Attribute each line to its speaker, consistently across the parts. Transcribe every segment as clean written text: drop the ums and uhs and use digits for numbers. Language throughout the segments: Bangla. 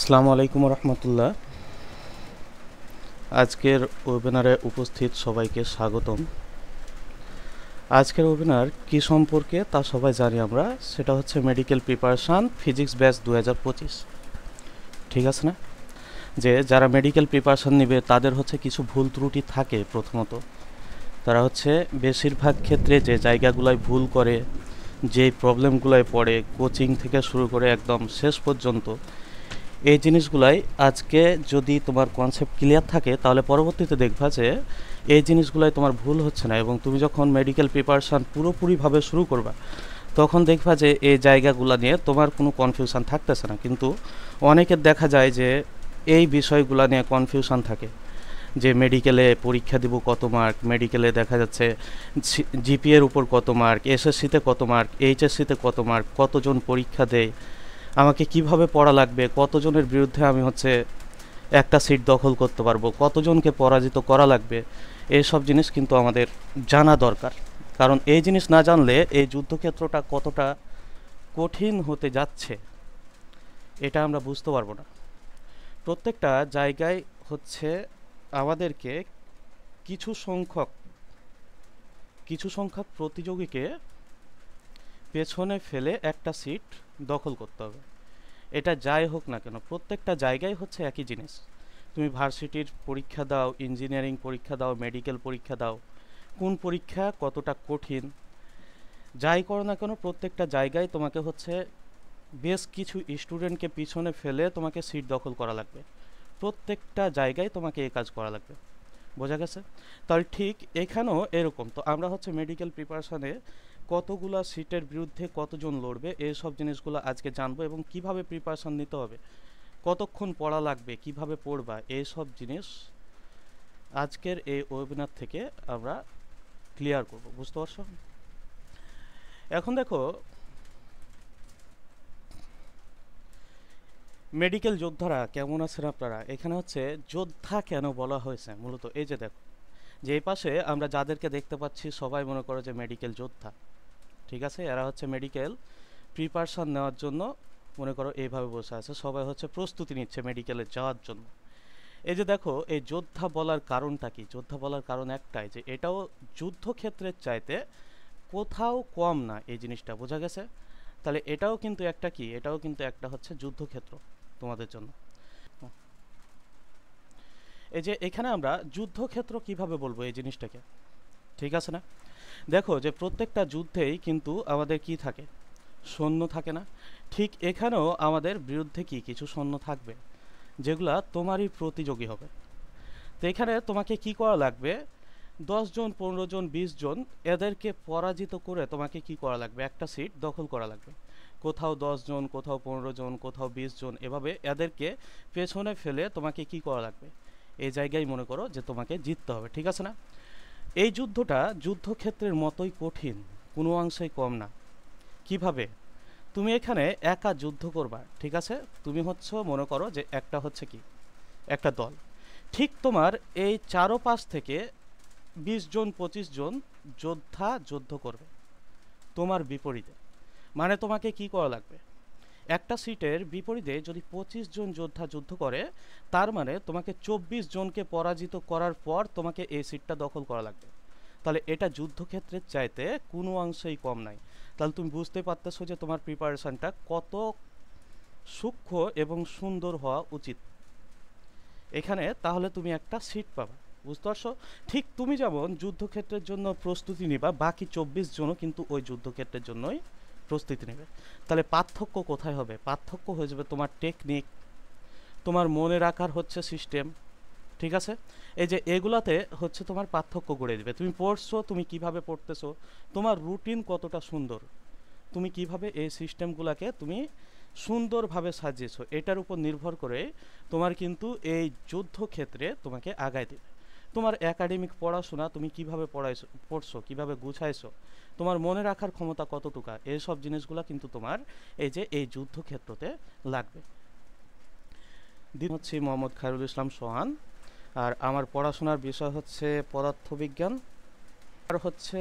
Speaker 1: আসসালামু আলাইকুম রহমতুল্লাহ। আজকের ওয়েবিনারে উপস্থিত সবাইকে স্বাগতম। আজকের ওয়েবিনার কি সম্পর্কে তা সবাই জানি আমরা, সেটা হচ্ছে মেডিকেল প্রিপারেশান ফিজিক্স ব্যাচ 2025। ঠিক আছে না? যে যারা মেডিকেল প্রিপারেশান নেবে তাদের হচ্ছে কিছু ভুল ত্রুটি থাকে। প্রথমত তারা হচ্ছে বেশিরভাগ ক্ষেত্রে যে জায়গাগুলোয় ভুল করে, যে প্রবলেমগুলোয় পড়ে, কোচিং থেকে শুরু করে একদম শেষ পর্যন্ত, এই জিনিসগুলাই আজকে যদি তোমার কনসেপ্ট ক্লিয়ার থাকে তাহলে পরবর্তীতে দেখবা যে এই জিনিসগুলাই তোমার ভুল হচ্ছে না, এবং তুমি যখন মেডিকেল প্রিপারেশান পুরোপুরিভাবে শুরু করবা তখন দেখবা যে এই জায়গাগুলো নিয়ে তোমার কোনো কনফিউশন থাকতেছে না। কিন্তু অনেকের দেখা যায় যে এই বিষয়গুলো নিয়ে কনফিউশন থাকে, যে মেডিকেলে পরীক্ষা দিব কত মার্ক, মেডিকেলে দেখা যাচ্ছে জিপিএর উপর কত মার্ক, এসএসসিতে কত মার্ক, এইচএসসিতে কত মার্ক, কতজন পরীক্ষা দেয়, আমাকে কিভাবে পড়া লাগবে, কতজনের বিরুদ্ধে আমি হচ্ছে একটা সিট দখল করতে পারবো, কতজনকে পরাজিত করা লাগবে, এইসব জিনিস কিন্তু আমাদের জানা দরকার। কারণ এই জিনিস না জানলে এই যুদ্ধক্ষেত্রটা কতটা কঠিন হতে যাচ্ছে এটা আমরা বুঝতে পারবো না। প্রত্যেকটা জায়গায় হচ্ছে আমাদেরকে কিছু সংখ্যক প্রতিযোগীকে পেছনে ফেলে একটা সিট দখল করতে হবে। এটা যাই হোক না কেন, প্রত্যেকটা জায়গায় হচ্ছে একই জিনিস। তুমি ভার্সিটির পরীক্ষা দাও, ইঞ্জিনিয়ারিং পরীক্ষা দাও, মেডিকেল পরীক্ষা দাও, কোন পরীক্ষা কতটা কঠিন যাই করো না কেন, প্রত্যেকটা জায়গায় তোমাকে হচ্ছে বেশ কিছু স্টুডেন্টকে পিছনে ফেলে তোমাকে সিট দখল করা লাগবে। প্রত্যেকটা জায়গায় তোমাকে এই কাজ করা লাগবে। বোঝা গেছে? তাহলে ঠিক এখানেও এরকম। তো আমরা হচ্ছে মেডিকেল প্রিপারেশানে কতগুলা সিটের বিরুদ্ধে কতজন লড়বে এইসব জিনিসগুলো আজকে জানবো, এবং কিভাবে প্রিপারেশান নিতে হবে, কতক্ষণ পড়া লাগবে, কিভাবে পড়বা, এইসব জিনিস আজকের এই ওয়েবিনার থেকে আমরা ক্লিয়ার করব। বুঝতে পারছো? এখন দেখো, মেডিকেল যোদ্ধারা কেমন আছেন আপনারা? এখানে হচ্ছে যোদ্ধা কেন বলা হয়েছে মূলত, এই যে দেখো, যে এই পাশে আমরা যাদেরকে দেখতে পাচ্ছি সবাই মনে করো যে মেডিকেল যোদ্ধা। ঠিক আছে? এরা হচ্ছে মেডিকেল প্রিপারেশান নেওয়ার জন্য মনে করো এইভাবে বসে আছে, সবাই হচ্ছে প্রস্তুতি নিচ্ছে মেডিকেলে যাওয়ার জন্য। এই যে দেখো, এই যোদ্ধা বলার কারণটা কি? যোদ্ধা বলার কারণ একটাই, যে এটাও যুদ্ধক্ষেত্রের চাইতে কোথাও কম না। এই জিনিসটা বোঝা গেছে? তাহলে এটাও কিন্তু একটা কি, এটাও কিন্তু একটা হচ্ছে যুদ্ধক্ষেত্র তোমাদের জন্য। এই যে এখানে আমরা যুদ্ধক্ষেত্র কিভাবে বলবো এই জিনিসটাকে, ঠিক আছে না? দেখো যে প্রত্যেকটা যুদ্ধেই কিন্তু আমাদের কি থাকে, সৈন্য থাকে না? ঠিক এখানেও আমাদের বিরুদ্ধে কি কিছু সৈন্য থাকবে, যেগুলা তোমারই প্রতিযোগী হবে। তো এখানে তোমাকে কি করা লাগবে, 10 জন, 15 জন, 20 জন, এদেরকে পরাজিত করে তোমাকে কি করা লাগবে, একটা সিট দখল করা লাগবে। কোথাও 10 জন, কোথাও 15 জন, কোথাও 20 জন, এভাবে এদেরকে পেছনে ফেলে তোমাকে কি করা লাগবে, এই জায়গায় মনে করো যে তোমাকে জিততে হবে। ঠিক আছে না? এই যুদ্ধটা যুদ্ধক্ষেত্রের মতোই কঠিন, কোনো অংশেই কম না। কিভাবে? তুমি এখানে একা যুদ্ধ করবা, ঠিক আছে? তুমি হচ্ছে মনে করো যে একটা হচ্ছে কি, একটা দল, ঠিক তোমার এই চারোপাশ থেকে 20 জন, 25 জন যোদ্ধা যুদ্ধ করবে তোমার বিপরীতে। মানে তোমাকে কি করা লাগবে, একটা সিটের বিপরীতে যদি 25 জন যোদ্ধা যুদ্ধ করে, তার মানে তোমাকে 24 জনকে পরাজিত করার পর তোমাকে এই সিটটা দখল করা লাগবে। তাহলে এটা যুদ্ধক্ষেত্রের চাইতে কোনো অংশেই কম নাই। তাহলে তুমি বুঝতে পারতেছো যে তোমার প্রিপারেশনটা কত সূক্ষ্ম এবং সুন্দর হওয়া উচিত এখানে, তাহলে তুমি একটা সিট পাবা। বুঝতে পারছো? ঠিক তুমি যেমন যুদ্ধক্ষেত্রের জন্য প্রস্তুতি নিবা, বাকি 24 জনও কিন্তু ওই যুদ্ধক্ষেত্রের জন্যই প্রস্তুতি নেবে। তাহলে পার্থক্য কোথায় হবে? পার্থক্য হয়ে যাবে তোমার টেকনিক, তোমার মনে রাখার হচ্ছে সিস্টেম। ঠিক আছে? এই যে এগুলাতে হচ্ছে তোমার পার্থক্য গড়ে দেবে। তুমি পড়ছো, তুমি কিভাবে পড়তেছো, তোমার রুটিন কতটা সুন্দর, তুমি কিভাবে এই সিস্টেমগুলোকে তুমি সুন্দরভাবে সাজিয়েছো, এটার উপর নির্ভর করে তোমার কিন্তু এই যুদ্ধক্ষেত্রে তোমাকে আগায় দেবে। তোমার একাডেমিক পড়াশোনা তুমি কিভাবে পড়ছো, কিভাবে গুছাইছো, তোমার মনে রাখার ক্ষমতা কতটুকু, এইসব জিনিসগুলো কিন্তু তোমার এই যে এই যুদ্ধক্ষেত্রতে লাগবে। দিন হচ্ছে মোহাম্মদ খায়রুল ইসলাম সোহান, আর আমার পড়াশোনার বিষয় হচ্ছে পদার্থবিজ্ঞান, আর হচ্ছে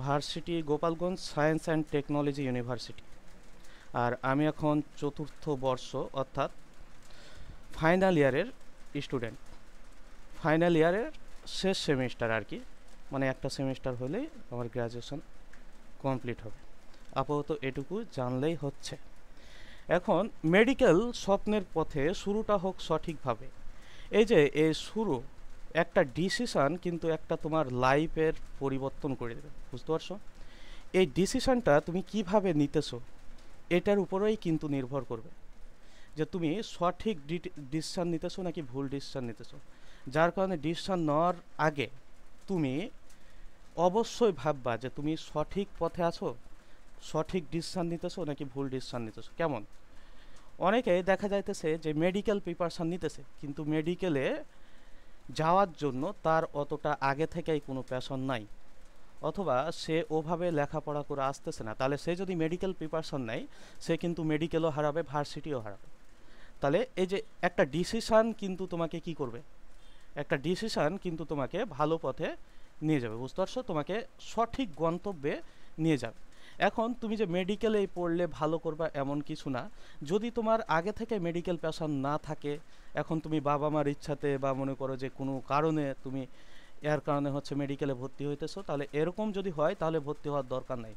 Speaker 1: varsity Gopalganj science and technology university. আর আমি এখন চতুর্থ বর্ষ, অর্থাৎ ফাইনাল ইয়ারের স্টুডেন্ট, ফাইনাল ইয়ারের শেষ সেমিস্টার আর কি, মানে একটা সেমিস্টার হলেই আমার গ্র্যাজুয়েশন কমপ্লিট হবে। আপাতত এটুকু জানলেই হচ্ছে। এখন মেডিকেল স্বপ্নের পথে শুরুটা হোক সঠিকভাবে। এই যে এই শুরু, একটা ডিসিশান কিন্তু একটা তোমার লাইফের পরিবর্তন করে দেবে, বুঝতে পারছো? এই ডিসিশানটা তুমি কিভাবে নিতেছো এটার উপরেই কিন্তু নির্ভর করবে যে তুমি সঠিক ডিসিশান নিতেছো নাকি ভুল ডিসিশান নিতেছো। যার কারণে ডিসিশান নেওয়ার আগে তুমি অবশ্যই ভাববা যে তুমি সঠিক পথে আছো, সঠিক ডিসিশান নিতেছো নাকি ভুল ডিসিশান নিতেছো। কেমন, অনেকে দেখা যাইতেছে যে মেডিকেল প্রিপারেশান নিতেছে, কিন্তু মেডিকেলে যাওয়ার জন্য তার অতটা আগে থেকেই কোনো প্যাশন নাই, অথবা সে ওভাবে লেখাপড়া করে আসতেছে না। তাহলে সে যদি মেডিকেল প্রিপারেশান নেয়, সে কিন্তু মেডিকেলও হারাবে, ভার্সিটিও হারাবে। তাহলে এই যে একটা ডিসিশান কিন্তু তোমাকে কি করবে, একটা ডিসিশান কিন্তু তোমাকে ভালো পথে নিয়ে যাবে, বুঝতে পারছো? তোমাকে সঠিক গন্তব্যে নিয়ে যাবে। এখন তুমি যে মেডিকেলে পড়লে ভালো করবা এমন কিছু না। যদি তোমার আগে থেকে মেডিকেল প্যাশন না থাকে, এখন তুমি বাবা মার ইচ্ছাতে বা মনে করো যে কোনো কারণে তুমি এর কারণে হচ্ছে মেডিকেলে ভর্তি হইতেছো, তাহলে এরকম যদি হয় তাহলে ভর্তি হওয়ার দরকার নাই।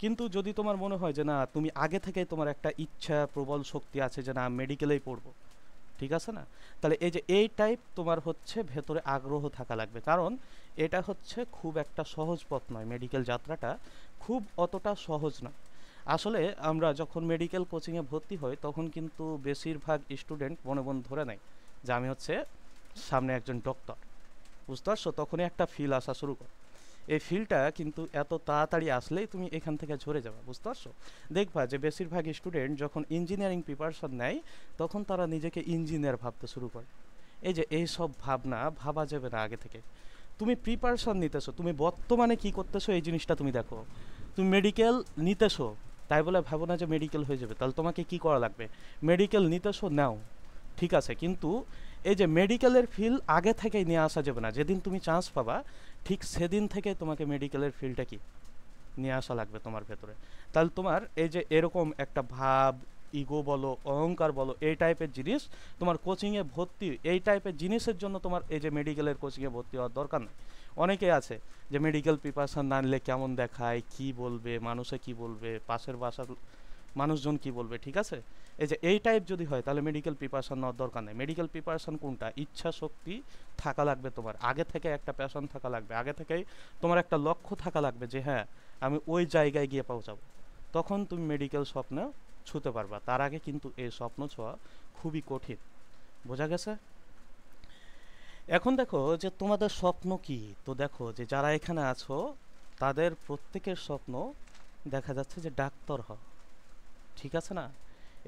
Speaker 1: কিন্তু যদি তোমার মনে হয় যে না, তুমি আগে থেকেই তোমার একটা ইচ্ছা প্রবল শক্তি আছে যে না মেডিকেলেই পড়বো, ঠিক আছে না, তাহলে এই যে এই টাইপ তোমার হচ্ছে ভেতরে আগ্রহ থাকা লাগবে। কারণ এটা হচ্ছে খুব একটা সহজ পথ নয়, মেডিকেল যাত্রাটা খুব অতটা সহজ না। আসলে আমরা যখন মেডিকেল কোচিংয়ে ভর্তি হই তখন কিন্তু বেশিরভাগ স্টুডেন্ট মনে মনে ধরে নেয় যে আমি হচ্ছে সামনে একজন ডক্টর, বুঝতে পারছো? তখনই একটা ফিল আসা শুরু করে। এই ফিলটা কিন্তু এত তাড়াতাড়ি আসলেই তুমি এখান থেকে ঝরে যাবে, বুঝতে পারছো? দেখবা যে বেশিরভাগ স্টুডেন্ট যখন ইঞ্জিনিয়ারিং প্রিপারেশন নেয় তখন তারা নিজেকে ইঞ্জিনিয়ার ভাবতে শুরু করে। এই যে এই সব ভাবনা ভাবা যাবে না আগে থেকে। তুমি প্রিপারেশন নিতেছো, তুমি বর্তমানে কি করতেছো এই জিনিসটা তুমি দেখো। তুমি মেডিকেল নিতেছো, তাই বলে ভাবো না যে মেডিকেল হয়ে যাবে। তাহলে তোমাকে কি করা লাগবে? মেডিকেল নিতেছো, নাও, ঠিক আছে, কিন্তু এই যে মেডিকেলের ফিল আগে থেকেই নিয়ে আসা যাবে না। যেদিন তুমি চান্স পাবা ঠিক সেদিন থেকে তোমাকে মেডিকেলের ফিলটা কি নিয়ে আসা লাগবে তোমার ভেতরে। তাহলে তোমার এই যে এরকম একটা ভাব, ইগো বলো, অহংকার বলো, এই টাইপের জিনিস তোমার কোচিংয়ে ভর্তি, এই টাইপের জিনিসের জন্য তোমার এই যে মেডিকেলের কোচিংয়ে ভর্তি হওয়ার দরকার নেই। অনেকে আছে যে মেডিকেল প্রিপারেশন না নিলে কেমন দেখায়, কি বলবে, মানুষে কি বলবে, পাশের বাসার মানুষজন কি বলবে, ঠিক আছে? এই যে এই টাইপ যদি হয় তাহলে মেডিকেল প্রিপারেশন নেওয়ার দরকার নেই। মেডিকেল প্রিপারেশন কোনটা? ইচ্ছা শক্তি থাকা লাগবে তোমার, আগে থেকে একটা প্যাশন থাকা লাগবে, আগে থেকেই তোমার একটা লক্ষ্য থাকা লাগবে যে হ্যাঁ আমি ওই জায়গায় গিয়ে পৌঁছাবো। তখন তুমি মেডিকেল স্বপ্ন ছুঁতে পারবা। তার আগে কিন্তু এই স্বপ্ন ছোঁয়া খুবই কঠিন, বোঝা গেছে? এখন দেখো যে তোমাদের স্বপ্ন কি। তো দেখো যে যারা এখানে আছো তাদের প্রত্যেকের স্বপ্ন দেখা যাচ্ছে যে ডাক্তার হওয়া, ঠিক আছে না?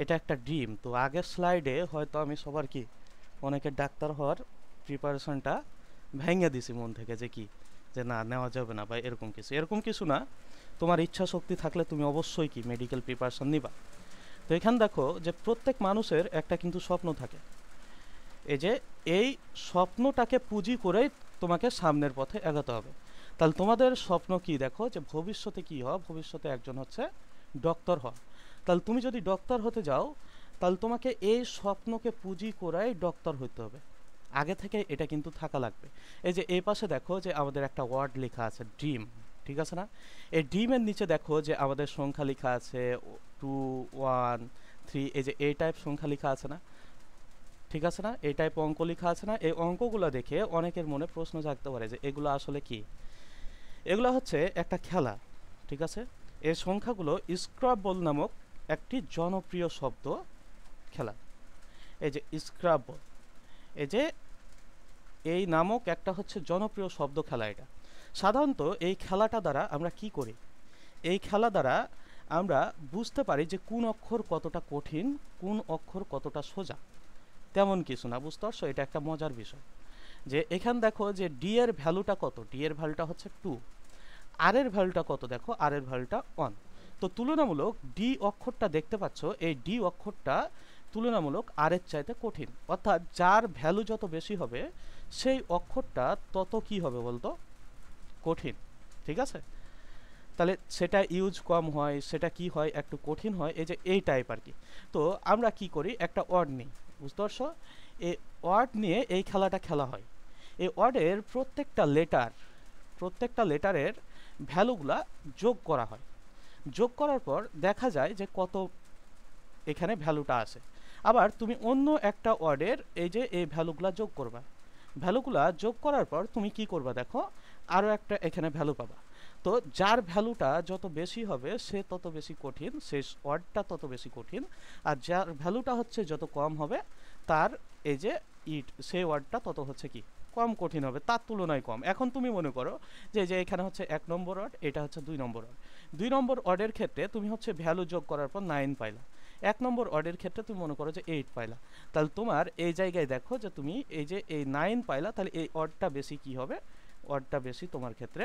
Speaker 1: এটা একটা ড্রিম। তো আগের স্লাইডে হয়তো আমি সবার কি অনেকের ডাক্তার হওয়ার প্রিপারেশনটা ভেঙে দিছি মন থেকে, যে কি যে না নেওয়া যাবে না বা এরকম কিছু, এরকম কিছু না। তোমার ইচ্ছা শক্তি থাকলে তুমি অবশ্যই কি মেডিকেল প্রিপারেশন নিবা। তো এখানে দেখো যে প্রত্যেক মানুষের একটা কিন্তু স্বপ্ন থাকে। এই যে এই স্বপ্নটাকে পুঁজি করেই তোমাকে সামনের পথে এগোতে হবে। তাহলে তোমাদের স্বপ্ন কি? দেখো যে ভবিষ্যতে কি হওয়া, ভবিষ্যতে একজন হচ্ছে ডক্টর হওয়া। তাহলে তুমি যদি ডক্টর হতে যাও তাহলে তোমাকে এই স্বপ্নকে পুঁজি করাই ডক্টর হতে হবে, আগে থেকে এটা কিন্তু থাকা লাগবে। এই যে এই পাশে দেখো যে আমাদের একটা ওয়ার্ড লেখা আছে ড্রিম, ঠিক আছে না? এই ড্রিমের নিচে দেখো যে আমাদের সংখ্যা লেখা আছে 2, 1, 3, এই যে এই টাইপ সংখ্যা লেখা আছে না, ঠিক আছে না? এই টাইপ অঙ্ক লেখা আছে না? এই অঙ্কগুলো দেখে অনেকের মনে প্রশ্ন জাগতে পারে যে এগুলো আসলে কি। এগুলো হচ্ছে একটা খেলা, ঠিক আছে? এই সংখ্যাগুলো স্ক্রাবল নামক একটি জনপ্রিয় শব্দ খেলা। এই যে স্ক্রাবল, এই যে এই নামক একটা হচ্ছে জনপ্রিয় শব্দ খেলা। এটা সাধারণত এই খেলাটা দ্বারা আমরা কি করি? এই খেলা দ্বারা আমরা বুঝতে পারি যে কোন অক্ষর কতটা কঠিন, কোন অক্ষর কতটা সোজা। তেমন কিছু না, বুঝতে পারছো? এটা একটা মজার বিষয় যে এখান দেখো যে ডি এর ভ্যালুটা কত, ডি এর ভ্যালুটা হচ্ছে 2, আর এর ভ্যালুটা কত, দেখো আর এর ভ্যালুটা 1। তো তুলনামূলক ডি অক্ষরটা দেখতে পাচ্ছ, এই ডি অক্ষরটা তুলনামূলক আর এর চাইতে কঠিন, অর্থাৎ যার ভ্যালু যত বেশি হবে সেই অক্ষরটা তত কি হবে বলতো, কঠিন, ঠিক আছে? তাহলে সেটা ইউজ কম হয়, সেটা কি হয় একটু কঠিন হয়, এই যে এই টাইপ আর কি। তো আমরা কি করি, একটা ওয়ার্ড নিই, বুঝতে পারছো? এই ওয়ার্ড নিয়ে এই খেলাটা খেলা হয়। এই ওয়ার্ডের প্রত্যেকটা লেটারের ভ্যালুগুলা যোগ করা হয়। যোগ করার পর দেখা যায় যে কত এখানে ভ্যালুটা আসে। আবার তুমি অন্য একটা ওয়ার্ডের এই যে এই ভ্যালুগুলা যোগ করবা। ভ্যালুগুলা যোগ করার পর তুমি কি করবা দেখো, আরও একটা এখানে ভ্যালু পাবা। তো যার ভ্যালুটা যত বেশি হবে সে তত বেশি কঠিন, শেষ ওয়ার্ডটা তত বেশি কঠিন। আর যার ভ্যালুটা হচ্ছে যত কম হবে তার এই যে সেই ওয়ার্ডটা তত হচ্ছে কি কম কঠিন হবে, তার তুলনায় কম। এখন তুমি মনে করো যে এখানে হচ্ছে 1 নম্বর ওয়ার্ড, এটা হচ্ছে 2 নম্বর ওয়ার্ড। 2 নম্বর ওয়ার্ডের ক্ষেত্রে তুমি হচ্ছে ভ্যালু যোগ করার পর 9 পাইলা। 1 নম্বর ওয়ার্ডের ক্ষেত্রে তুমি মনে করো যে 8 পাইলা। তাহলে তোমার এই জায়গায় দেখো যে তুমি এই যে এই 9 পাইলা, তাহলে এই ওয়ার্ডটা বেশি কি হবে, ওয়ার্ডটা বেশি তোমার ক্ষেত্রে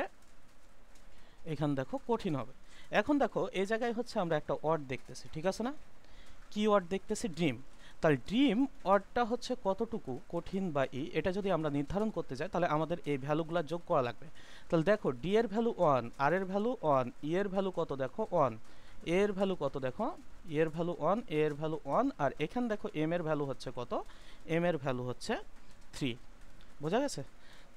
Speaker 1: এখান দেখো কঠিন হবে। এখন দেখো এই জায়গায় হচ্ছে আমরা একটা ওয়ার্ড দেখতেছি, ঠিক আছে না? কি ওয়ার্ড দেখতেছি? ড্রিম। তাহলে ড্রিম ওয়ার্ডটা হচ্ছে কতটুকু কঠিন বা এটা যদি আমরা নির্ধারণ করতে যাই তাহলে আমাদের এই ভ্যালুগুলো যোগ করা লাগবে। তাহলে দেখো ডি এর ভ্যালু 1, আর এর ভ্যালু 1, ই এর ভ্যালু কত দেখো 1, এর ভ্যালু কত দেখো, এর ভ্যালু 1, এর ভ্যালু 1, আর এখানে দেখো এম এর ভ্যালু হচ্ছে কত, এম এর ভ্যালু হচ্ছে 3। বোঝা গেছে?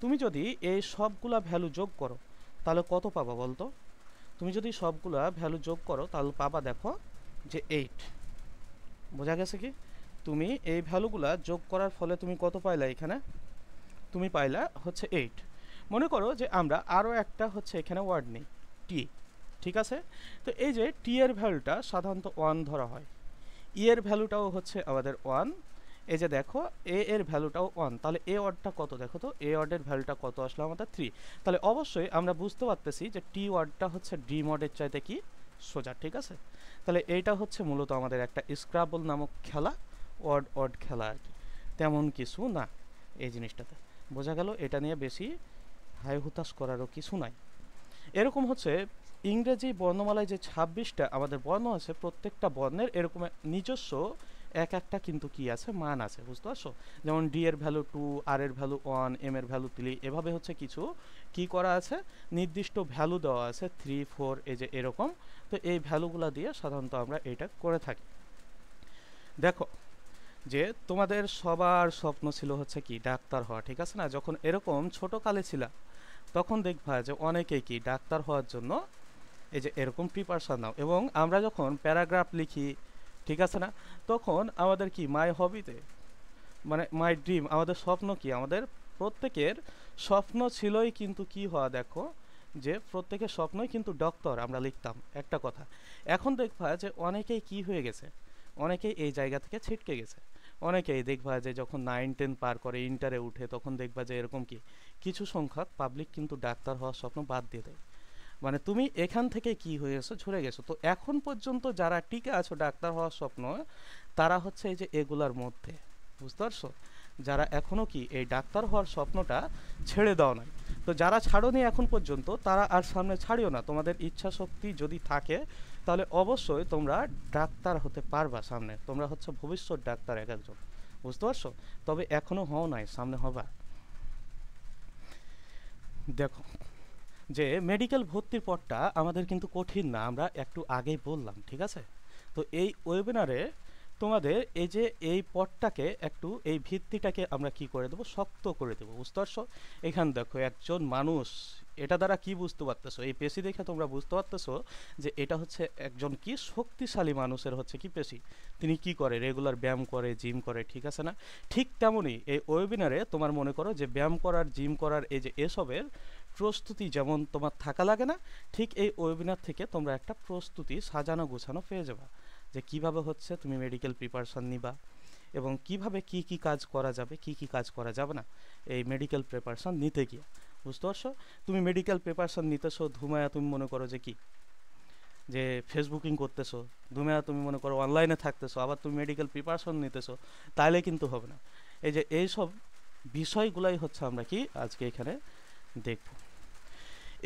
Speaker 1: তুমি যদি এই সবগুলা ভ্যালু যোগ করো তাহলে কত পাবা বলতো? তুমি যদি সবগুলা ভ্যালু যোগ করো তাহলে পাবা দেখো যে 8। বোঝা গেছে কি? তুমি এই ভ্যালুগুলা যোগ করার ফলে তুমি কত পাইলা এখানে? তুমি পাইলা হচ্ছে 8। মনে করো যে আমরা আরও একটা হচ্ছে এখানে ওয়ার্ড নেই, টি। ঠিক আছে? তো এই যে টি এর ভ্যালুটা সাধারণত 1 ধরা হয়, ই এর ভ্যালুটাও হচ্ছে আমাদের 1, এই যে দেখো এ এর ভ্যালুটাও 1। তাহলে এ ওয়ার্ডটা কত দেখো তো, এ ওয়ার্ডের ভ্যালুটা কত আসলো আমাদের 3। তাহলে অবশ্যই আমরা বুঝতে পারতেছি যে টি ওয়ার্ডটা হচ্ছে ডি ওয়ার্ডের চাইতে কি সোজা। ঠিক আছে? তাহলে এইটা হচ্ছে মূলত আমাদের একটা স্ক্রাবল নামক খেলা, ওয়ার্ড খেলা আর কি, তেমন কিছু না এই জিনিসটাতে। বোঝা গেল? এটা নিয়ে বেশি হাই হুতাশ করারও কিছু নাই। এরকম হচ্ছে ইংরেজি বর্ণমালায় যে 26টা আমাদের বর্ণ আছে, প্রত্যেকটা বর্ণের এরকম নিজস্ব একটা কিন্তু কি আছে, মান আছে। বুঝতে পারছো? যেমন ডি এর ভ্যালু 2, আর এর ভ্যালু 1, এম এর ভ্যালু 3, এভাবে হচ্ছে কিছু কি করা আছে, নির্দিষ্ট ভ্যালু দেওয়া আছে 3, 4, এই যে এরকম। তো এই ভ্যালুগুলা দিয়ে সাধারণত আমরা এটা করে থাকি। দেখো যে তোমাদের সবার স্বপ্ন ছিল হচ্ছে কি ডাক্তার হওয়া, ঠিক আছে না? যখন এরকম ছোট কালে ছিল তখন দেখবা যে অনেকেই কি ডাক্তার হওয়ার জন্য এই যে এরকম প্রিপারেশন নাও। এবং আমরা যখন প্যারাগ্রাফ লিখি, ঠিক আছে না, তখন আমাদের কি মাই হবিতে মানে মাই ড্রিম, আমাদের স্বপ্ন কি, আমাদের প্রত্যেকের স্বপ্ন ছিলই কিন্তু কি হওয়া দেখো, যে প্রত্যেকের স্বপ্নই কিন্তু ডক্টর আমরা লিখতাম একটা কথা। এখন দেখবা যে অনেকেই কি হয়ে গেছে, অনেকেই এই জায়গা থেকে ছিটকে গেছে। অনেকেই দেখবা যে যখন 9-10 পার করে ইন্টারে উঠে তখন দেখবা যে এরকম কি কিছু সংখ্যক পাবলিক কিন্তু ডাক্তার হওয়ার স্বপ্ন বাদ দিয়ে দেয়। মানে তুমি এখান থেকে কি হয়ে গেছো, ঝরে গেছো। তো এখন পর্যন্ত যারা টিকে আছো ডাক্তার হওয়ার স্বপ্ন, তারা হচ্ছে এই যে এগুলার মধ্যে। বুঝতে পারছো? যারা এখনো কি এই ডাক্তার হওয়ার স্বপ্নটা ছেড়ে দাও নাই। তো যারা ছাড়োনি এখন পর্যন্ত তারা আর সামনে ছাড়িও না। তোমাদের ইচ্ছা শক্তি যদি থাকে তাহলে অবশ্যই তোমরা ডাক্তার হতে পারবা। সামনে তোমরা হচ্ছে ভবিষ্যৎ ডাক্তার এক একজন। বুঝতে পারছো? তবে এখনো হও নাই, সামনে হবা। দেখো যে মেডিকেল ভর্তির পরটা আমাদের কিন্তু কঠিন না, আমরা একটু আগেই বললাম। ঠিক আছে? তো এই ওয়েবিনারে তোমাদের এই যে এই পথটাকে একটু, এই ভিত্তিটাকে আমরা কি করে দেবো, শক্ত করে দেবো। বুঝতে পারছো? এখান দেখো একজন মানুষ, এটা দ্বারা কি বুঝতে পারতেছো, এই পেশি দেখে তোমরা বুঝতে পারতেছো যে এটা হচ্ছে একজন কি শক্তিশালী মানুষের হচ্ছে কি পেশি। তিনি কি করে, রেগুলার ব্যায়াম করে, জিম করে। ঠিক আছে না? ঠিক তেমনই এই ওয়েবিনারে তোমার মনে করো যে ব্যায়াম করার, জিম করার, এই যে এসবের প্রস্তুতি যেমন তোমার থাকা লাগে না, ঠিক এই ওয়েবিনার থেকে তোমরা একটা প্রস্তুতি সাজানো গোছানো পেয়ে যাবা যে কিভাবে হচ্ছে তুমি মেডিকেল প্রিপারেশন নিবা এবং কিভাবে কি কি কাজ করা যাবে, কি কি কাজ করা যাবে না এই মেডিকেল প্রিপারেশন নিতে গিয়ে। বুঝতে পারছো? তুমি মেডিকেল প্রিপারেশন নিতেছো ধুমায়া, তুমি মনে করো যে কি যে ফেসবুকিং করতেছো, ধুমায়া তুমি মনে করো অনলাইনে থাকতেছো, আবার তুমি মেডিকেল প্রিপারেশন নিতেছো, তাইলে কিন্তু হবে না। এই যে এইসব বিষয়গুলাই হচ্ছে আমরা কি আজকে এখানে দেখব।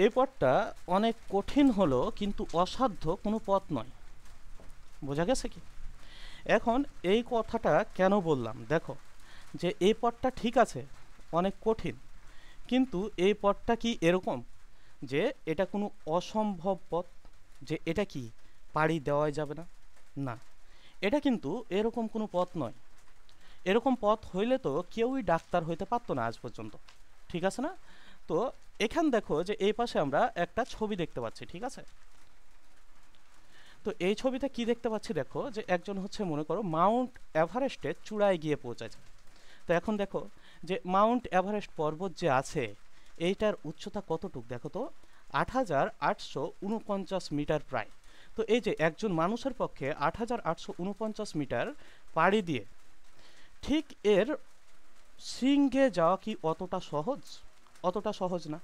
Speaker 1: এই পথটা অনেক কঠিন হলো কিন্তু অসাধ্য কোনো পথ নয়। বোঝা গেছে কি? এখন এই কথাটা কেন বললাম দেখো, যে এই পথটা ঠিক আছে অনেক কঠিন, কিন্তু এই পথটা কি এরকম যে এটা কোনো অসম্ভব পথ, যে এটা কি পাড়ি দেওয়াই যাবে না, না, এটা কিন্তু এরকম কোনো পথ নয়। এরকম পথ হইলে তো কেউই ডাক্তার হইতে পারতো না আজ পর্যন্ত, ঠিক আছে না? তো এখান দেখো যে এই পাশে আমরা একটা ছবি দেখতে পাচ্ছি, ঠিক আছে? তো এই ছবিতে কি দেখতে পাচ্ছি, দেখো যে একজন হচ্ছে মনে করো মাউন্ট এভারেস্টের চূড়ায় গিয়ে পৌঁছেছে। তো এখন দেখো যে মাউন্ট এভারেস্ট পর্বত যে আছে এইটার উচ্চতা কতটুক দেখো তো, ৮,৮৪৯ মিটার প্রায়। তো এই যে একজন মানুষের পক্ষে ৮,৮৪৯ মিটার পাড়ি দিয়ে ঠিক এর শৃঙ্গে যাওয়া কি অতটা সহজ? অতটা সহজ না।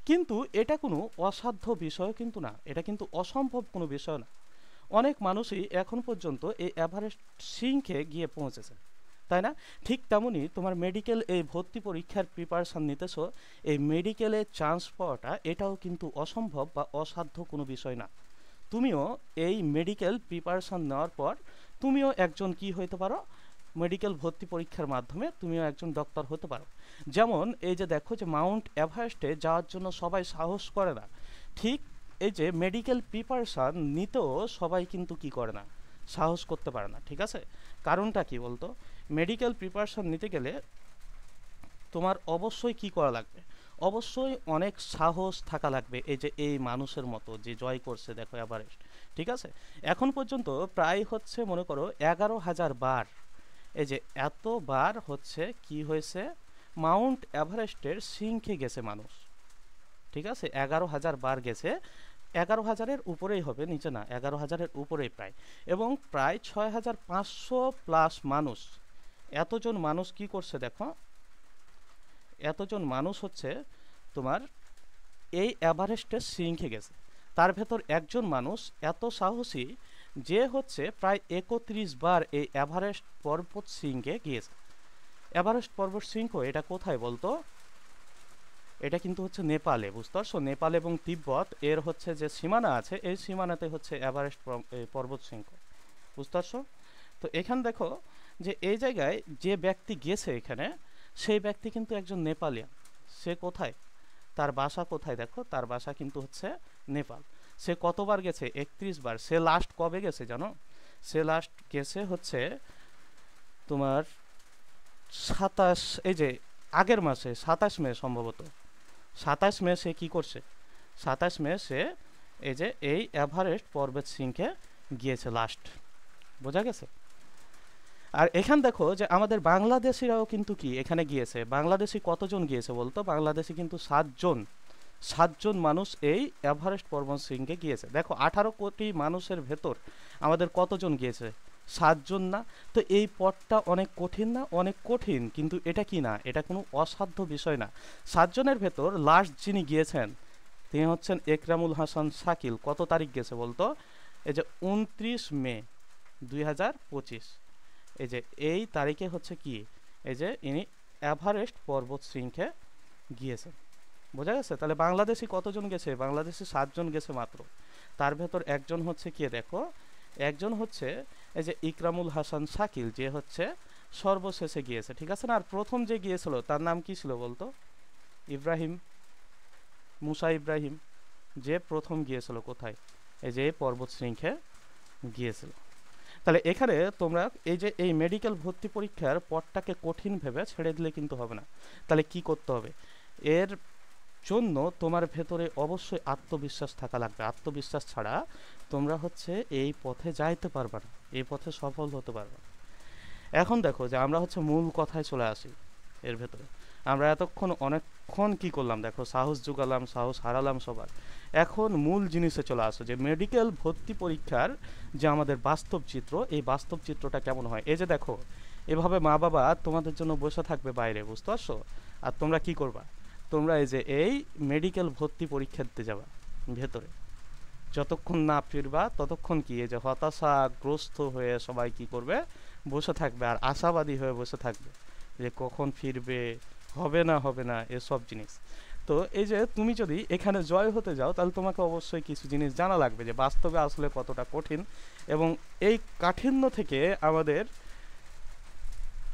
Speaker 1: কিন্তু এটা কোনো অসাধ্য বিষয় কিন্তু না, এটা কিন্তু অসম্ভব কোনো বিষয় না। অনেক মানুষই এখন পর্যন্ত এই এভারেস্ট শৃঙ্গে গিয়ে পৌঁছেছে, তাই না? ঠিক তেমনই তোমার মেডিকেল এই ভর্তি পরীক্ষার প্রিপারেশান নিতেছো, এই মেডিকেলে চান্স পাওয়াটা এটাও কিন্তু অসম্ভব বা অসাধ্য কোনো বিষয় না। তুমিও এই মেডিকেল প্রিপারেশান নেওয়ার পর তুমিও একজন কি হইতে পারো, মেডিকেল ভর্তি পরীক্ষার মাধ্যমে তুমিও একজন ডক্টর হতে পারো। যেমন এই যে দেখো যে মাউন্ট এভারেস্টে যাওয়ার জন্য সবাই সাহস করে না, ঠিক এই যে মেডিকেল প্রিপারেশান নিতেও সবাই কিন্তু কি করে না, সাহস করতে পারে না, ঠিক আছে? কারণটা কি বলতো? মেডিকেল প্রিপারেশান নিতে গেলে তোমার অবশ্যই কি করা লাগবে, অবশ্যই অনেক সাহস থাকা লাগবে, এই যে এই মানুষের মতো যে জয় করছে দেখো এভারেস্ট, ঠিক আছে? এখন পর্যন্ত প্রায় হচ্ছে মনে করো 11,000 বার, এই যে এতবার হচ্ছে কি হয়েছে, মাউন্ট এভারেস্টের শৃঙ্গে গেছে মানুষ, ঠিক আছে? 11,000 বার গেছে, 11,000-এর উপরেই হবে, নিচে না, 11,000-এর উপরেই প্রায়। এবং প্রায় 6,500+ মানুষ, এতজন মানুষ কি করছে দেখো, এতজন মানুষ হচ্ছে তোমার এই এভারেস্টের শৃঙ্গে গেছে। তার ভেতর একজন মানুষ এত সাহসী যে হচ্ছে প্রায় 31 বার এই এভারেস্ট পর্বত শৃঙ্গে গিয়েছে। এভারেস্ট পর্বত শৃঙ্গ এটা কোথায় বলতো? এটা কিন্তু হচ্ছে নেপালে, বুঝতে পারছো? নেপাল এবং তিব্বত এর হচ্ছে যে সীমানা আছে, এই সীমানাতে হচ্ছে এভারেস্ট পর্বত শৃঙ্গ, বুঝতে পারছো? তো এখানে দেখো যে এই জায়গায় যে ব্যক্তি গেছে এখানে, সেই ব্যক্তি কিন্তু একজন নেপালিয়ান। সে কোথায়, তার বাসা কোথায় দেখো, তার বাসা কিন্তু হচ্ছে নেপাল। সে কতবার গেছে? 31 বার। সে লাস্ট কবে গেছে জানো? সে লাস্ট গেছে হচ্ছে তোমার 27, এই যে আগের মাসে 27 মে সম্ভবত, 27 মে সে কি করছে, 27 মে সে এই যে এই এভারেস্ট পর্বত শৃঙ্গে গিয়েছে লাস্ট, বোঝা গেছে? আর এখান দেখো যে আমাদের বাংলাদেশিরাও কিন্তু কি এখানে গিয়েছে। বাংলাদেশি কতজন গিয়েছে বলতো? বাংলাদেশি কিন্তু 7 জন মানুষ এই এভারেস্ট পর্বত শৃঙ্গে গিয়েছে। দেখো 18 কোটি মানুষের ভেতর আমাদের কতজন গিয়েছে? 7 জন না? তো এই পথটা অনেক কঠিন না? অনেক কঠিন, কিন্তু এটা কি না, এটা কোনো অসাধ্য বিষয় না। 7 জনের ভেতর লাস্ট যিনি গিয়েছেন তিনি হচ্ছেন একরামুল হাসান শাকিল। কত তারিখ গেছে বলতো? এই যে 29 মে 2025, এই যে এই তারিখে হচ্ছে কি, এই যে ইনি এভারেস্ট পর্বত শৃঙ্গে গিয়েছেন, বোঝা গেছে? তাহলে বাংলাদেশি কতজন গেছে? বাংলাদেশি 7 জন গেছে মাত্র। তার ভেতর একজন হচ্ছে কে দেখো, একজন হচ্ছে এই যে ইকরামুল হাসান শাকিল, যে হচ্ছে সর্বশেষে গিয়েছে, ঠিক আছে না? আর প্রথম যে গিয়েছিল তার নাম কি ছিল বলতো? ইব্রাহিম, মুসা ইব্রাহিম, যে প্রথম গিয়েছিল কোথায়, এই যে পর্বত শৃঙ্গে গিয়েছিল। তাহলে এখানে তোমরা এই যে এই মেডিকেল ভর্তি পরীক্ষার পথটাকে কঠিন ভেবে ছেড়ে দিলে কিন্তু হবে না। তাহলে কি করতে হবে? এর জন্য তোমার ভেতরে অবশ্যই আত্মবিশ্বাস থাকা লাগবে। আত্মবিশ্বাস ছাড়া তোমরা হচ্ছে এই পথে যাইতে পারবে না, এই পথে সফল হতে পারবে না। এখন দেখো যে আমরা হচ্ছে মূল কথায় চলে আসি। এর ভেতরে আমরা এতক্ষণ অনেকক্ষণ কি করলাম দেখো, সাহস জোগালাম, সাহস হারালাম সবার। এখন মূল জিনিসে চলে আসো যে মেডিকেল ভর্তি পরীক্ষার যে আমাদের বাস্তব চিত্র, এই বাস্তব চিত্রটা কেমন হয়। এই যে দেখো এভাবে মা বাবা তোমাদের জন্য বসে থাকবে বাইরে, বুঝতে পারছো? আর তোমরা কি করবা? তোমরা এই যে এই মেডিকেল ভর্তি পরীক্ষা দিতে যাবা ভেতরে, যতক্ষণ না ফিরবা ততক্ষণ কি এই যে হতাশাগ্রস্ত হয়ে সবাই কি করবে, বসে থাকবে আর আশাবাদী হয়ে বসে থাকবে যে কখন ফিরবে, হবে না হবে না এসব জিনিস। তো এই যে তুমি যদি এখানে জয় হতে যাও তাহলে তোমাকে অবশ্যই কিছু জিনিস জানা লাগবে যে বাস্তবে আসলে কতটা কঠিন, এবং এই কাঠিন্য থেকে আমাদের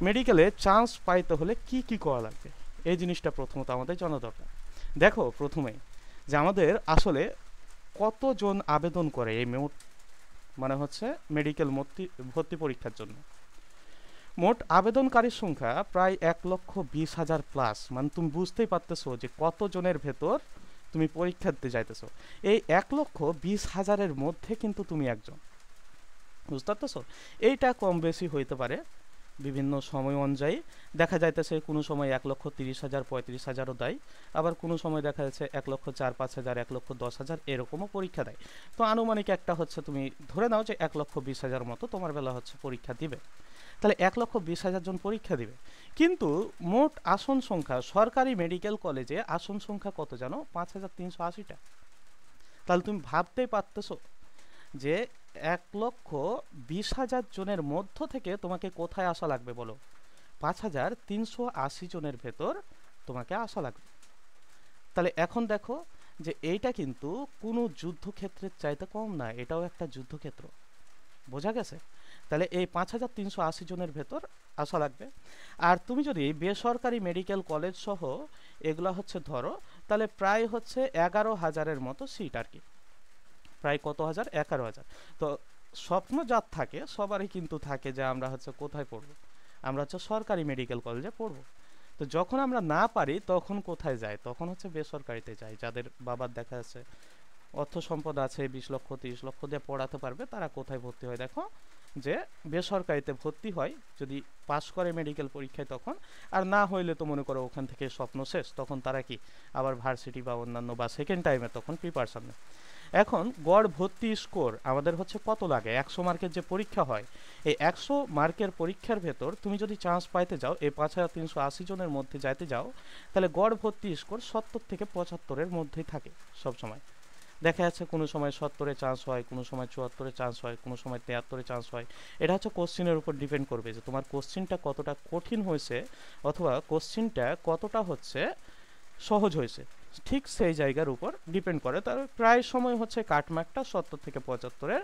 Speaker 1: মেডিকেলে চান্স পাইতে হলে কি কি করা লাগবে, এই জিনিসটা প্রথমত আমাদের জানা দরকার। দেখো প্রথমেই যে আমাদের আসলে কতজন আবেদন করে এই মানে হচ্ছে মেডিকেল ভর্তি পরীক্ষার জন্য। মোট আবেদনকারীর সংখ্যা প্রায় 1,20,000 প্লাস, মানে তুমি বুঝতেই পারতেছো যে কতজনের ভেতর তুমি পরীক্ষা দিতে যাইতেছো। এই 1,20,000-এর মধ্যে কিন্তু তুমি একজন, বুঝতে পারতেছো। এইটা কম বেশি হইতে পারে বিভিন্ন সময় অনুযায়ী। দেখা যাইতেছে কোনো সময় 1,30,000 35,000ও দেয়, আবার কোনো সময় দেখা যাচ্ছে 1,04,5,000 1,10,000 এরকমও পরীক্ষা দেয়। তো আনুমানিক একটা হচ্ছে তুমি ধরে নাও যে 1,20,000 মতো তোমার বেলা হচ্ছে পরীক্ষা দিবে। তাহলে 1,20,000 জন পরীক্ষা দিবে, কিন্তু মোট আসন সংখ্যা সরকারি মেডিকেল কলেজে আসন সংখ্যা কত জানো? 5,380টা। তাহলে তুমি ভাবতেই পারতেছো যে 1,20,000 জনের মধ্য থেকে তোমাকে কোথায় আসা লাগবে বলো? 5,380 জনের ভেতর তোমাকে আসা লাগবে। তাহলে এখন দেখো যে এইটা কিন্তু কোনো যুদ্ধক্ষেত্রের চাইতে কম না, এটাও একটা যুদ্ধক্ষেত্র। বোঝা গেছে? তাহলে এই 5,380 জনের ভেতর আসা লাগবে। আর তুমি যদি বেসরকারি মেডিকেল কলেজ সহ এগুলা হচ্ছে ধরো, তাহলে প্রায় হচ্ছে 11,000-এর মতো সিট আর কি। প্রায় কত হাজার? 11,000। তো স্বপ্ন যার থাকে সবারই কিন্তু থাকে যে আমরা হচ্ছে কোথায় পড়ব, আমরা হচ্ছে সরকারি মেডিকেল কলেজে পড়ব। তো যখন আমরা না পারি তখন কোথায় যাই? তখন হচ্ছে বেসরকারিতে যাই। যাদের বাবার দেখা যাচ্ছে অর্থ সম্পদ আছে, 20 লক্ষ 30 লক্ষ দিয়ে পড়াতে পারবে, তারা কোথায় ভর্তি হয়? দেখো যে বেসরকারিতে ভর্তি হয় যদি পাশ করে মেডিকেল পরীক্ষায় তখন। আর না হইলে তো মনে করো ওখান থেকে স্বপ্ন শেষ, তখন তারা কি আবার ভার্সিটি বা অন্যান্য বা সেকেন্ড টাইমে তখন প্রিপারেশন নেয়। এখন গড় ভর্তি স্কোর আমাদের হচ্ছে কত লাগে? 100 মার্কের যে পরীক্ষা হয়, এই 100 মার্কের পরীক্ষার ভেতর তুমি যদি চান্স পাইতে যাও, এই 5,380 জনের মধ্যে যাইতে যাও, তাহলে গড় ভর্তি স্কোর 70 থেকে 75-এর মধ্যেই থাকে সবসময়। দেখা যাচ্ছে কোনো সময় 70-এ চান্স হয়, কোনো সময় 74-এ চান্স হয়, কোনো সময় 73-এ চান্স হয়। এটা হচ্ছে কোশ্চিনের উপর ডিপেন্ড করবে যে তোমার কোশ্চিনটা কতটা কঠিন হয়েছে অথবা কোশ্চিনটা কতটা হচ্ছে সহজ হয়েছে, ঠিক সেই জায়গার উপর ডিপেন্ড করে। তার প্রায় সময় হচ্ছে কাটমার্কটা 70 থেকে 75-এর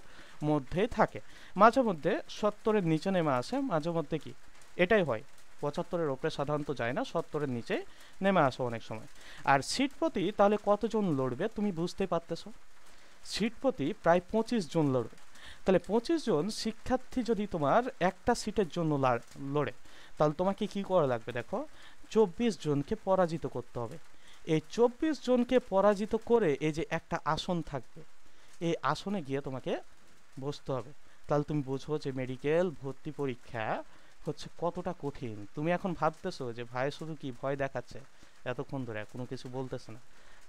Speaker 1: মধ্যেই থাকে। মাঝে মধ্যে 70-এর নিচে নেমে আসে, মাঝে মধ্যে কি এটাই হয় 75-এর ওপরে সাধারণত যায় না, 70-এর নিচে নেমে আসে অনেক সময়। আর সিট প্রতি তাহলে কতজন লড়বে তুমি বুঝতে পারতেছো? সিট প্রতি প্রায় 25 জন লড়বে। তাহলে 25 জন শিক্ষার্থী যদি তোমার একটা সিটের জন্য লড়ে, তাহলে তোমাকে কি করা লাগবে? দেখো 24 জনকে পরাজিত করতে হবে। এই 24 জনকে পরাজিত করে এই যে একটা আসন থাকবে, এই আসনে গিয়ে তোমাকে বসতে হবে। তাহলে তুমি বুঝো যে মেডিকেল ভর্তি পরীক্ষা হচ্ছে কতটা কঠিন। তুমি এখন ভাবতেছো যে ভাই শুধু কি ভয় দেখাচ্ছে, এতক্ষণ ধরে কোনো কিছু বলতেছে না,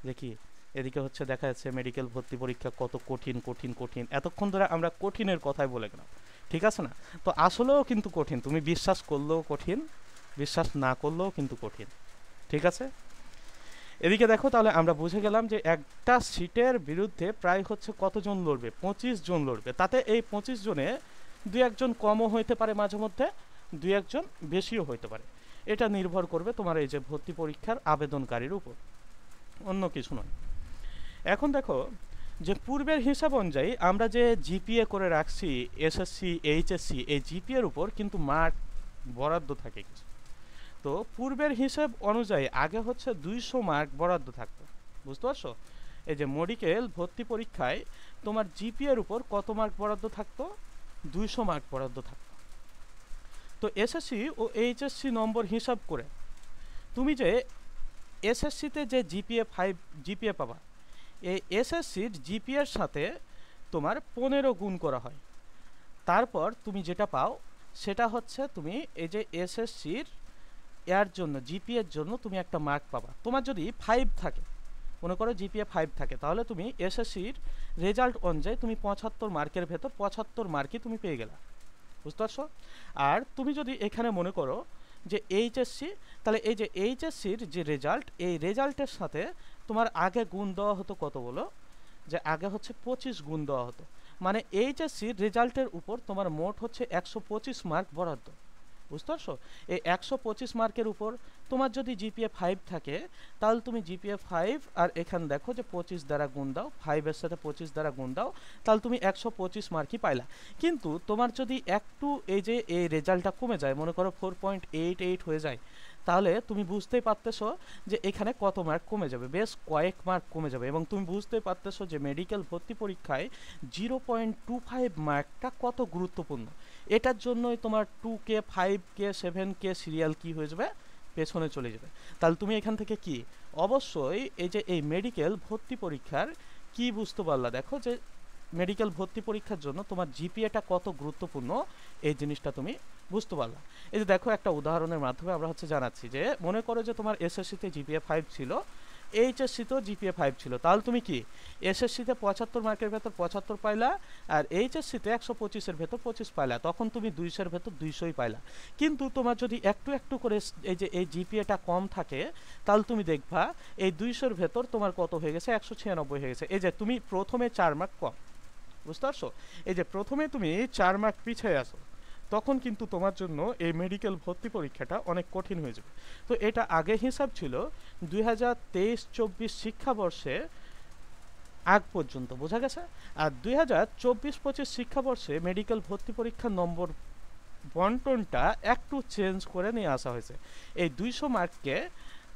Speaker 1: যে কি এদিকে হচ্ছে দেখা যাচ্ছে মেডিকেল ভর্তি পরীক্ষা কত কঠিন কঠিন কঠিন, এতক্ষণ ধরে আমরা কঠিনের কথাই বলে গেলাম, ঠিক আছে না? তো আসলেও কিন্তু কঠিন, তুমি বিশ্বাস করলেও কঠিন, বিশ্বাস না করলেও কিন্তু কঠিন, ঠিক আছে? এদিকে দেখো, তাহলে আমরা বুঝে গেলাম যে একটা সিটের বিরুদ্ধে প্রায় হচ্ছে কতজন লড়বে? 25 জন লড়বে। তাতে এই 25 জনে 2-1 কমও হইতে পারে, মাঝে মধ্যে 2-1 বেশিও হইতে পারে। এটা নির্ভর করবে তোমার এই যে ভর্তি পরীক্ষার আবেদনকারীর উপর, অন্য কিছু নয়। এখন দেখো যে পূর্বের হিসাব অনুযায়ী আমরা যে জিপিএ করে রাখছি এসএসসি এইচএসসি, এই জিপিএর উপর কিন্তু মার্ক বরাদ্দ থাকে কিছু। তো পূর্বের হিসাব অনুযায়ী আগে হচ্ছে 200 মার্ক বরাদ্দ থাকতো, বুঝতে পারছো? এই যে মেডিকেল ভর্তি পরীক্ষায় তোমার জিপিএর উপর কত মার্ক বরাদ্দ থাকতো? 200 মার্ক বরাদ্দ থাকতো। তো এসএসসি ও এইচএসসি নম্বর হিসাব করে তুমি যে এসএসসিতে যে জিপিএ পাবা, এই এসএসসির জিপিএর সাথে তোমার 15 গুণ করা হয়। তারপর তুমি যেটা পাও সেটা হচ্ছে তুমি এই যে এসএসসির এর জন্য জিপিএর জন্য তুমি একটা মার্ক পাবা। তোমার যদি 5 থাকে, মনে করো জিপিএ 5 থাকে, তাহলে তুমি এসএসসির রেজাল্ট অনুযায়ী তুমি 75 মার্কের ভেতর 75 মার্কই তুমি পেয়ে গেলা, বুঝতে পারছো? আর তুমি যদি এখানে মনে করো যে এইচএসসি, তাহলে এই যে এইচএসসির যে রেজাল্ট, এই রেজাল্টের সাথে তোমার আগে গুণ দেওয়া হতো কত বলো? যে আগে হচ্ছে 25 গুণ দেওয়া হতো, মানে এইচএসসির রেজাল্টের উপর তোমার মোট হচ্ছে 125 মার্ক বরাদ্দ, বুঝতে পারছো? এই 125 মার্কের উপর তোমার যদি জিপিএ 5 থাকে, তাহলে তুমি জিপিএ 5 আর এখানে দেখো যে 25 দ্বারা গুণ দাও, 5-এর সাথে 25 দ্বারা গুণ দাও, তাহলে তুমি 125 মার্কই পাইলা। কিন্তু তোমার যদি একটু এই যে এই রেজাল্টটা কমে যায়, মনে করো 4.88 হয়ে যায়, তাহলে তুমি বুঝতেই পারতেছো যে এখানে কত মার্ক কমে যাবে, বেশ কয়েক মার্ক কমে যাবে। এবং তুমি বুঝতেই পারতেছো যে মেডিকেল ভর্তি পরীক্ষায় 0.25 মার্কটা কত গুরুত্বপূর্ণ। এটার জন্যই তোমার 2K 5K 7K সিরিয়াল কি হয়ে যাবে, পেছনে চলে যাবে। তাহলে তুমি এখান থেকে কি অবশ্যই এই যে এই মেডিকেল ভর্তি পরীক্ষার কি বুঝতে পারলা, দেখো যে মেডিকেল ভর্তি পরীক্ষার জন্য তোমার জিপিএটা কত গুরুত্বপূর্ণ এই জিনিসটা তুমি বুঝতে পারলা। এই যে দেখো একটা উদাহরণের মাধ্যমে আমরা হচ্ছে জানাচ্ছি যে মনে করো যে তোমার এসএসসিতে জিপিএ 5 ছিল, এইচএসসিতেও জিপিএ 5 ছিল, তাহলে তুমি কি এসএসসিতে 75 মার্কের ভেতর 75 পাইলা আর এইচএসসিতে 125-এর ভেতর 25 পাইলা, তখন তুমি 200-এর ভেতর 200ই পাইলা। কিন্তু তোমার যদি একটু একটু করে এই যে এই জিপিএটা কম থাকে, তাহলে তুমি দেখবা এই 200-এর ভেতর তোমার কত হয়ে গেছে, 196 হয়ে গেছে। এই যে তুমি প্রথমে 4 মার্ক কম, বুঝতে পারছো, এই যে প্রথমে তুমি 4 মার্ক পিছিয়ে আসো, তখন কিন্তু তোমার জন্য এই মেডিকেল ভর্তি পরীক্ষাটা অনেক কঠিন হয়ে যাবে। তো এটা আগে হিসাব ছিল 2023-24 শিক্ষাবর্ষে আগ পর্যন্ত, বোঝা গেছে। আর 2024-25 শিক্ষাবর্ষে মেডিকেল ভর্তি পরীক্ষার নম্বর বন্টনটা একটু চেঞ্জ করে নিয়ে আসা হয়েছে। এই 200 মার্ককে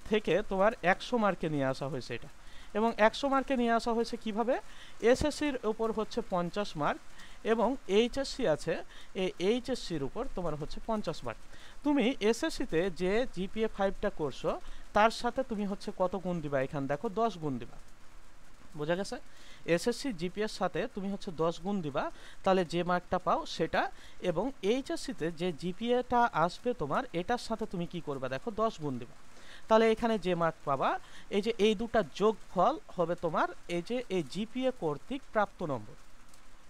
Speaker 1: থেকে তোমার 100 মার্কে নিয়ে আসা হয়েছে এটা, এবং 100 মার্কে নিয়ে আসা হয়েছে কিভাবে, এসএসসির উপর হচ্ছে 50 মার্ক এবং এইচএসসি আছে, এই এইচএসসির উপর তোমার হচ্ছে 50 মার্ক। তুমি এসএসসিতে যে জিপিএ 5টা করছো তার সাথে তুমি হচ্ছে কত গুণ দিবা, এখানে দেখো 10 গুণ দিবা, বোঝা গেছে। এসএসসি জিপিএর সাথে তুমি হচ্ছে 10 গুণ দিবা, তাহলে যে মার্কটা পাও সেটা, এবং এইচএসসিতে যে জিপিএটা আসবে তোমার এটার সাথে তুমি কি করবা, দেখো 10 গুণ দিবা, তাহলে এখানে যে মার্ক পাবা এই যে এই দুটা যোগফল হবে তোমার এই যে এই জিপিএ কর্তৃক প্রাপ্ত নম্বর,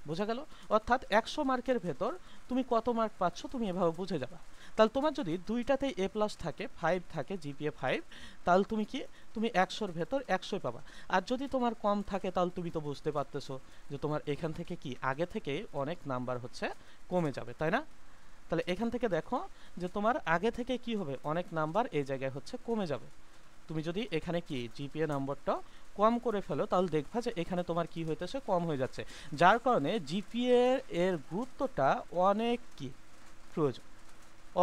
Speaker 1: বোঝা গেল। অর্থাৎ 100 মার্কের ভেতর তুমি কত মার্ক পাচ্ছ তুমি এভাবে বুঝে যাবা। তাহলে তোমার যদি দুইটাতেই এ প্লাস থাকে, 5 থাকে, জিপিএ 5, তাহলে তুমি কি তুমি 100-র ভেতর 100ই পাবা। আর যদি তোমার কম থাকে তাহলে তুমি তো বুঝতে পারতেছো যে তোমার এখান থেকে কি আগে থেকে অনেক নাম্বার হচ্ছে কমে যাবে, তাই না। তাহলে এখান থেকে দেখো যে তোমার আগে থেকে কি হবে, অনেক নাম্বার এই জায়গায় হচ্ছে কমে যাবে। তুমি যদি এখানে কি জিপিএ নাম্বারটা কম করে ফেলো তাহলে দেখবা যে এখানে তোমার কি হইতেছে, কম হয়ে যাচ্ছে, যার কারণে জিপিএ এর গুরুত্বটা অনেক কি প্রয়োজন,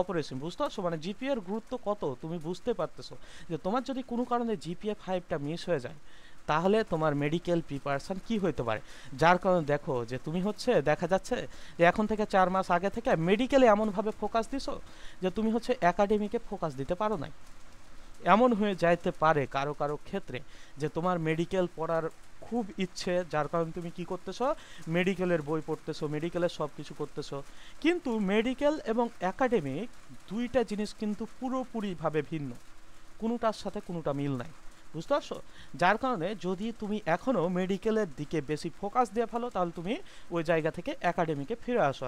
Speaker 1: অপরিসীম, বুঝতে পারছো। মানে জিপিএ এর গুরুত্ব কত তুমি বুঝতে পারতেছো, যে তোমার যদি কোনো কারণে জিপিএ 5টা মিস হয়ে যায় তাহলে তোমার মেডিকেল প্রিপারেশন কি হইতে পারে। যার কারণে দেখো যে তুমি হচ্ছে দেখা যাচ্ছে যে এখন থেকে 4 মাস আগে থেকে মেডিকেলে এমনভাবে ফোকাস দিছো যে তুমি হচ্ছে একাডেমিকে ফোকাস দিতে পারো নাই। এমন হয়ে যাইতে পারে কারো কারো ক্ষেত্রে যে তোমার মেডিকেল পড়ার খুব ইচ্ছে, যার কারণে তুমি কি করতেছো, মেডিকেলের বই পড়তেছো, মেডিকেলের সব কিছু করতেছো, কিন্তু মেডিকেল এবং একাডেমিক দুইটা জিনিস কিন্তু পুরোপুরিভাবে ভিন্ন, কোনোটার সাথে কোনোটা মিল নাই, বুঝতে পারছো। যার কারণে যদি তুমি এখনও মেডিকেলের দিকে বেশি ফোকাস দিয়ে ফেলো তাহলে তুমি ওই জায়গা থেকে একাডেমিকে ফিরে আসো।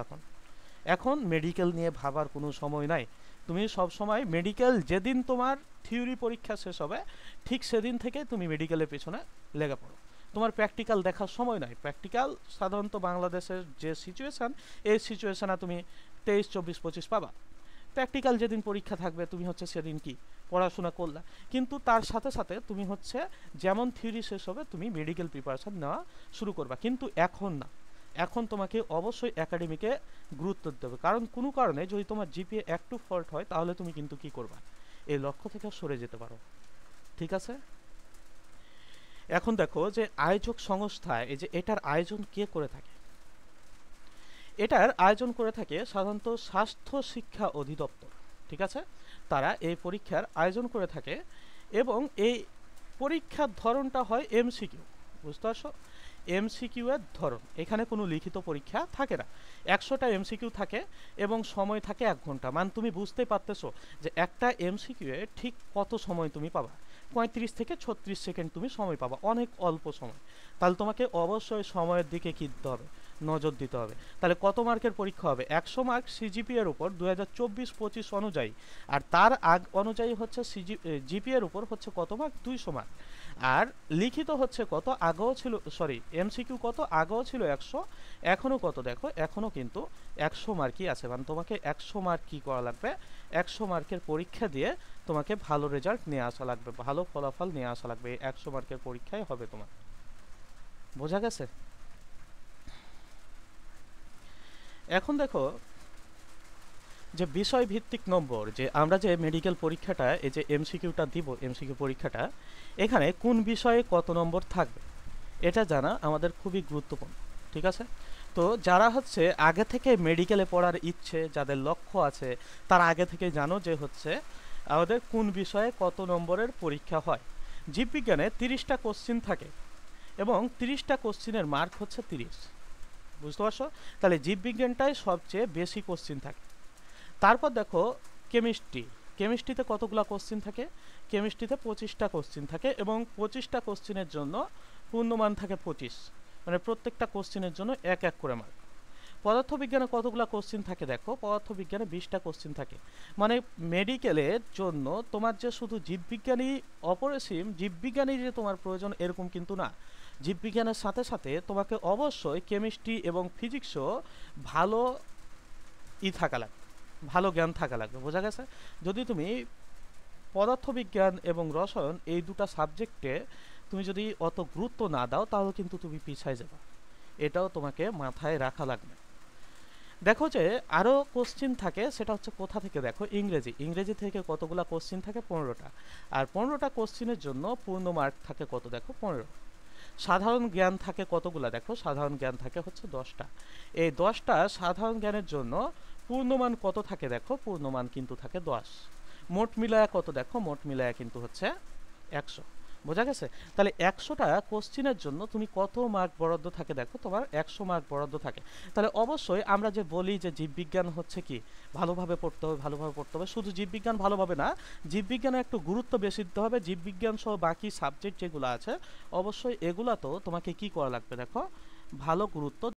Speaker 1: এখন মেডিকেল নিয়ে ভাবার কোনো সময় নাই, তুমি সব সময় মেডিকেল যেদিন তোমার থিওরি পরীক্ষা শেষ হবে ঠিক সেদিন থেকে তুমি মেডিকেলের পেছনে লেগে পড়ো, তোমার প্র্যাকটিক্যাল দেখার সময় নাই। প্র্যাকটিক্যাল সাধারণত বাংলাদেশের যে সিচুয়েশান, এই সিচুয়েশানে তুমি 23, 24, 25 পাবা। প্র্যাকটিক্যাল যেদিন পরীক্ষা থাকবে তুমি হচ্ছে সেদিন কি পড়াশোনা করলা, কিন্তু তার সাথে সাথে তুমি হচ্ছে যেমন থিওরি শেষ হবে তুমি মেডিকেল প্রিপারেশন নেওয়া শুরু করবা, কিন্তু এখন না। এখন তোমাকে অবশ্যই একাডেমিকে গুরুত্ব দিতে হবে, কারণ কোনো কারণে যদি তোমার জিপিএ একটু ফল্ট হয় তাহলে তুমি কিন্তু কি করবা, এই লক্ষ্য থেকে সরে যেতে পারো, ঠিক আছে। এখন দেখো যে আয়োজক সংস্থা, এই যে এটার আয়োজন কে করে থাকে, এটার আয়োজন করে থাকে সাধারণত স্বাস্থ্য শিক্ষা অধিদপ্তর, ঠিক আছে। তারা এই পরীক্ষার আয়োজন করে থাকে এবং এই পরীক্ষার ধরনটা হয় এমসিকিউ, বুঝতে পারছো, এমসিকিউ এর ধরন, এখানে কোনো লিখিত পরীক্ষা থাকে না। 100টা এমসিকিউ থাকে এবং সময় থাকে 1 ঘন্টা। মানে তুমি বুঝতে পারতেছো যে একটা এমসিকিউ এ ঠিক কত সময় তুমি পাবা, 35 থেকে 36 সেকেন্ড তুমি সময় পাবা, অনেক অল্প সময়। তাহলে তোমাকে অবশ্যই সময়ের দিকে কি দিতে হবে, নজর দিতে হবে। তাহলে কত মার্কের পরীক্ষা হবে, 100 মার্ক সিজিপি এর উপর 2024-25 অনুযায়ী, আর তার আগ অনুযায়ী হচ্ছে জিপি এর উপর হচ্ছে কত মার্ক, 200 মার্ক। আর লিখিত হচ্ছে কত, আগেও ছিল, সরি এমসিকিউ কত, আগেও ছিল 100, এখনও কত, দেখো এখনও কিন্তু 100 মার্কই আছে। মানে তোমাকে 100 মার্ক কি করা লাগবে, 100 মার্কের পরীক্ষা দিয়ে তোমাকে ভালো রেজাল্ট নিয়ে আসা লাগবে, ভালো ফলাফল নিয়ে আসা লাগবে, 100 মার্কের পরীক্ষাই হবে তোমার, বোঝা গেছে। এখন দেখো যে বিষয় ভিত্তিক নম্বর, যে আমরা যে মেডিকেল পরীক্ষাটা এই যে এমসিকিউটা দিব, এমসিকিউ পরীক্ষাটা এখানে কোন বিষয়ে কত নম্বর থাকবে এটা জানা আমাদের খুবই গুরুত্বপূর্ণ, ঠিক আছে। তো যারা হচ্ছে আগে থেকে মেডিকেলে পড়ার ইচ্ছে, যাদের লক্ষ্য আছে, তারা আগে থেকে জানো যে হচ্ছে আমাদের কোন বিষয়ে কত নম্বরের পরীক্ষা হয়। জীববিজ্ঞানে 30টা কোশ্চিন থাকে এবং 30টা কোশ্চিনের মার্ক হচ্ছে 30। বুঝতে পারছো? তাহলে জীববিজ্ঞানটাই সবচেয়ে বেশি কোশ্চিন থাকে। তারপর দেখো কেমিস্ট্রিতে কতগুলো কোশ্চিন থাকে? কেমিস্ট্রিতে 25টা কোশ্চিন থাকে এবং 25টা কোশ্চিনের জন্য পূর্ণমান থাকে 25, মানে প্রত্যেকটা কোশ্চিনের জন্য এক এক করে মার্ক। পদার্থবিজ্ঞানে কতগুলো কোশ্চিন থাকে? দেখো, পদার্থবিজ্ঞানে 20টা কোশ্চিন থাকে। মানে মেডিকেলের জন্য তোমার যে শুধু জীববিজ্ঞানী অপরিসীম জীববিজ্ঞানী যে তোমার প্রয়োজন এরকম কিন্তু না। জীববিজ্ঞানের সাথে সাথে তোমাকে অবশ্যই কেমিস্ট্রি এবং ফিজিক্সও ভালো থাকা লাগবে, ভালো জ্ঞান থাকা লাগবে। বোঝা গেছে? যদি তুমি পদার্থবিজ্ঞান এবং রসায়ন এই দুটো সাবজেক্টে তুমি যদি অত গুরুত্ব না দাও তাহলে কিন্তু তুমি পিছায় যাবে, এটাও তোমাকে মাথায় রাখা লাগবে। দেখো যে আরও কোশ্চিন থাকে, সেটা হচ্ছে কোথা থেকে? দেখো, ইংরেজি থেকে কতগুলা কোশ্চিন থাকে? 15টা। আর 15টা কোশ্চিনের জন্য পূর্ণ মার্ক থাকে কত? দেখো, 15। সাধারণ জ্ঞান থাকে কতগুলা? দেখো, সাধারণ জ্ঞান থাকে হচ্ছে 10টা। এই 10টা সাধারণ জ্ঞানের জন্য পূর্ণমান কত থাকে? দেখো, পূর্ণমান কিন্তু থাকে 10। মোট মিলায়া কত? দেখো, মোট মিলায়া কিন্তু হচ্ছে 100। বোঝা গেছে? তাহলে 100টা কোশ্চিনের জন্য তুমি কত মার্ক বরাদ্দ থাকে? দেখো, তোমার 100 মার্ক বরাদ্দ থাকে। তাহলে অবশ্যই আমরা যে বলি যে জীববিজ্ঞান হচ্ছে কি ভালোভাবে পড়তে হবে, ভালোভাবে পড়তে হবে, শুধু জীববিজ্ঞান ভালোভাবে না, জীববিজ্ঞানে একটু গুরুত্ব বেশি দিতে হবে। জীববিজ্ঞান সহ বাকি সাবজেক্ট যেগুলো আছে অবশ্যই এগুলাতেও তোমাকে কি করা লাগবে? দেখো, ভালো গুরুত্ব